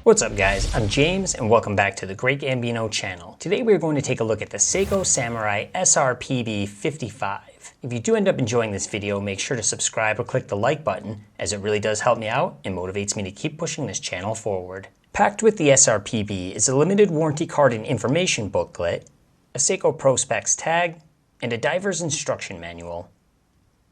What's up guys, I'm James and welcome back to the Great Gambino channel. Today we're going to take a look at the Seiko Samurai SRPB55. If you do end up enjoying this video, make sure to subscribe or click the like button, as it really does help me out and motivates me to keep pushing this channel forward. Packed with the SRPB is a limited warranty card and information booklet, a Seiko Prospex tag, and a diver's instruction manual.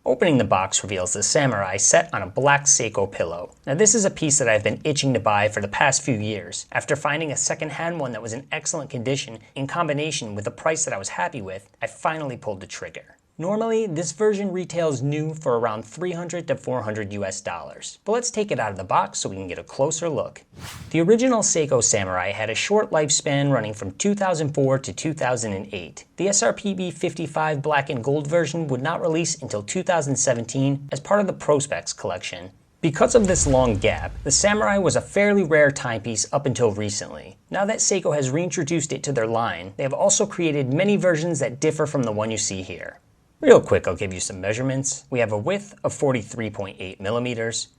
Opening the box reveals the Samurai set on a black Seiko pillow. Now this is a piece that I've been itching to buy for the past few years. After finding a second-hand one that was in excellent condition in combination with a price that I was happy with, I finally pulled the trigger. Normally, this version retails new for around $300 to $400 US, but let's take it out of the box so we can get a closer look. The original Seiko Samurai had a short lifespan running from 2004 to 2008. The SRPB55 black and gold version would not release until 2017 as part of the Prospex collection. Because of this long gap, the Samurai was a fairly rare timepiece up until recently. Now that Seiko has reintroduced it to their line, they have also created many versions that differ from the one you see here. Real quick, I'll give you some measurements. We have a width of 43.8 millimeters.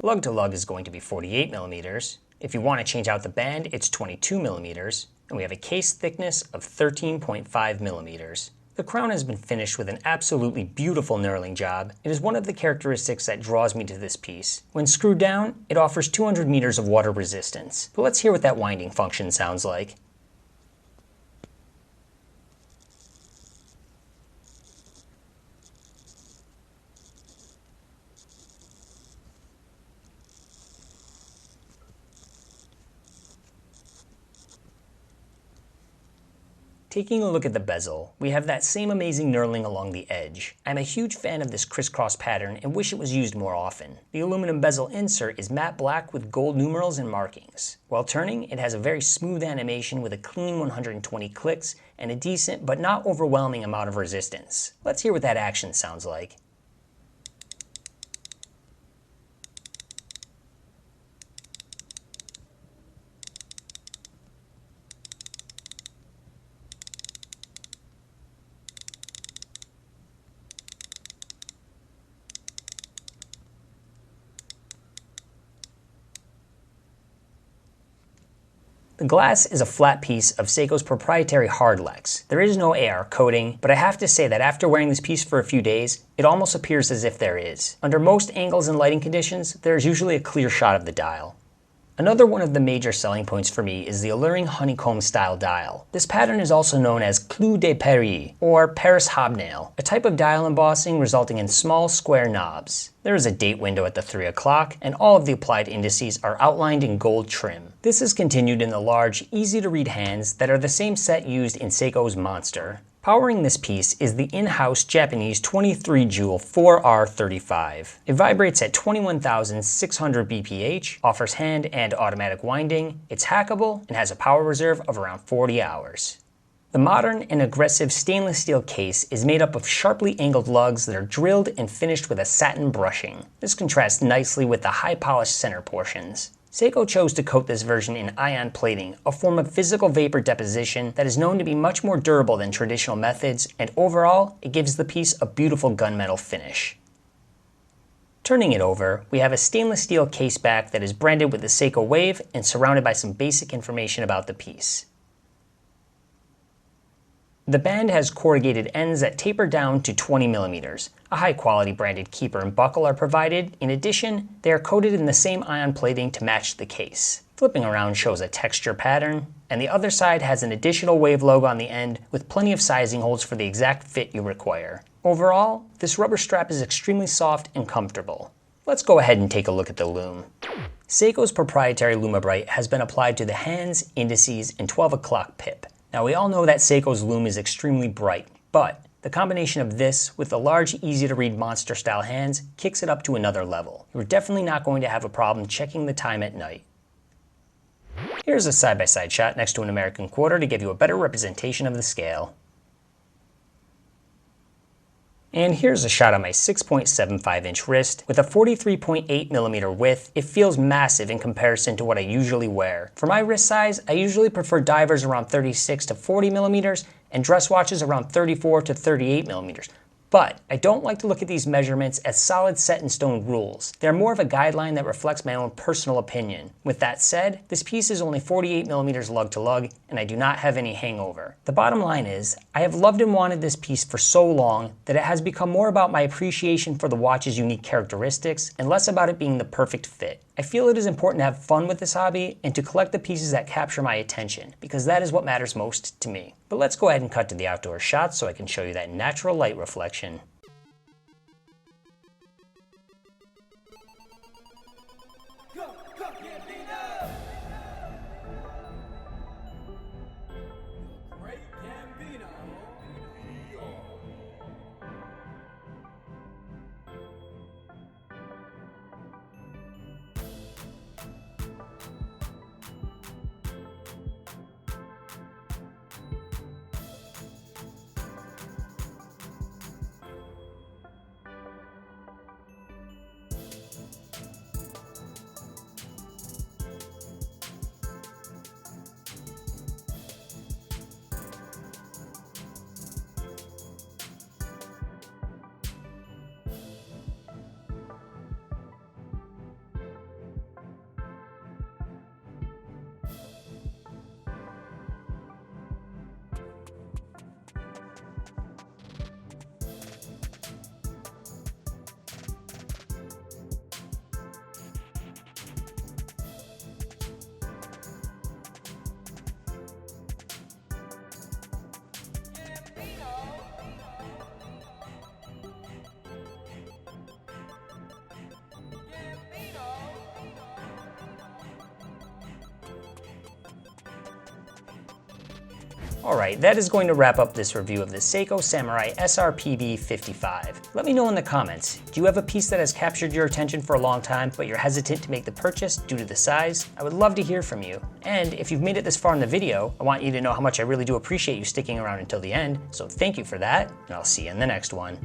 Lug to lug is going to be 48 millimeters. If you want to change out the band, it's 22 millimeters. And we have a case thickness of 13.5 millimeters. The crown has been finished with an absolutely beautiful knurling job. It is one of the characteristics that draws me to this piece. When screwed down, it offers 200 meters of water resistance. But let's hear what that winding function sounds like. Taking a look at the bezel, we have that same amazing knurling along the edge. I'm a huge fan of this crisscross pattern and wish it was used more often. The aluminum bezel insert is matte black with gold numerals and markings. While turning, it has a very smooth animation with a clean 120 clicks and a decent but not overwhelming amount of resistance. Let's hear what that action sounds like. The glass is a flat piece of Seiko's proprietary Hardlex. There is no AR coating, but I have to say that after wearing this piece for a few days, it almost appears as if there is. Under most angles and lighting conditions, there is usually a clear shot of the dial. Another one of the major selling points for me is the alluring honeycomb style dial. This pattern is also known as clou de Paris, or Paris hobnail, a type of dial embossing resulting in small square knobs. There is a date window at the 3 o'clock, and all of the applied indices are outlined in gold trim. This is continued in the large, easy-to-read hands that are the same set used in Seiko's Monster. Powering this piece is the in-house Japanese 23 joule 4R35. It vibrates at 21,600 bph, offers hand and automatic winding, it's hackable, and has a power reserve of around 40 hours. The modern and aggressive stainless steel case is made up of sharply angled lugs that are drilled and finished with a satin brushing. This contrasts nicely with the high polished center portions. Seiko chose to coat this version in ion plating, a form of physical vapor deposition that is known to be much more durable than traditional methods, and overall, it gives the piece a beautiful gunmetal finish. Turning it over, we have a stainless steel caseback that is branded with the Seiko Wave and surrounded by some basic information about the piece. The band has corrugated ends that taper down to 20 millimeters. A high-quality branded keeper and buckle are provided. In addition, they are coated in the same ion plating to match the case. Flipping around shows a texture pattern, and the other side has an additional Wave logo on the end with plenty of sizing holes for the exact fit you require. Overall, this rubber strap is extremely soft and comfortable. Let's go ahead and take a look at the Lume. Seiko's proprietary Lume Bright has been applied to the hands, indices, and 12 o'clock pip. Now we all know that Seiko's Lume is extremely bright, but the combination of this with the large, easy-to-read monster-style hands kicks it up to another level. You're definitely not going to have a problem checking the time at night. Here's a side-by-side shot next to an American quarter to give you a better representation of the scale. And here's a shot of my 6.75 inch wrist. With a 43.8 millimeter width, it feels massive in comparison to what I usually wear. For my wrist size, I usually prefer divers around 36 to 40 millimeters and dress watches around 34 to 38 millimeters. But I don't like to look at these measurements as solid set in stone rules. They're more of a guideline that reflects my own personal opinion. With that said, this piece is only 48mm lug to lug, and I do not have any hangover. The bottom line is, I have loved and wanted this piece for so long that it has become more about my appreciation for the watch's unique characteristics and less about it being the perfect fit. I feel it is important to have fun with this hobby and to collect the pieces that capture my attention, because that is what matters most to me. But let's go ahead and cut to the outdoor shots so I can show you that natural light reflection. Alright, that is going to wrap up this review of the Seiko Samurai SRPB55. Let me know in the comments, do you have a piece that has captured your attention for a long time but you're hesitant to make the purchase due to the size? I would love to hear from you. And if you've made it this far in the video, I want you to know how much I really do appreciate you sticking around until the end, so thank you for that, and I'll see you in the next one.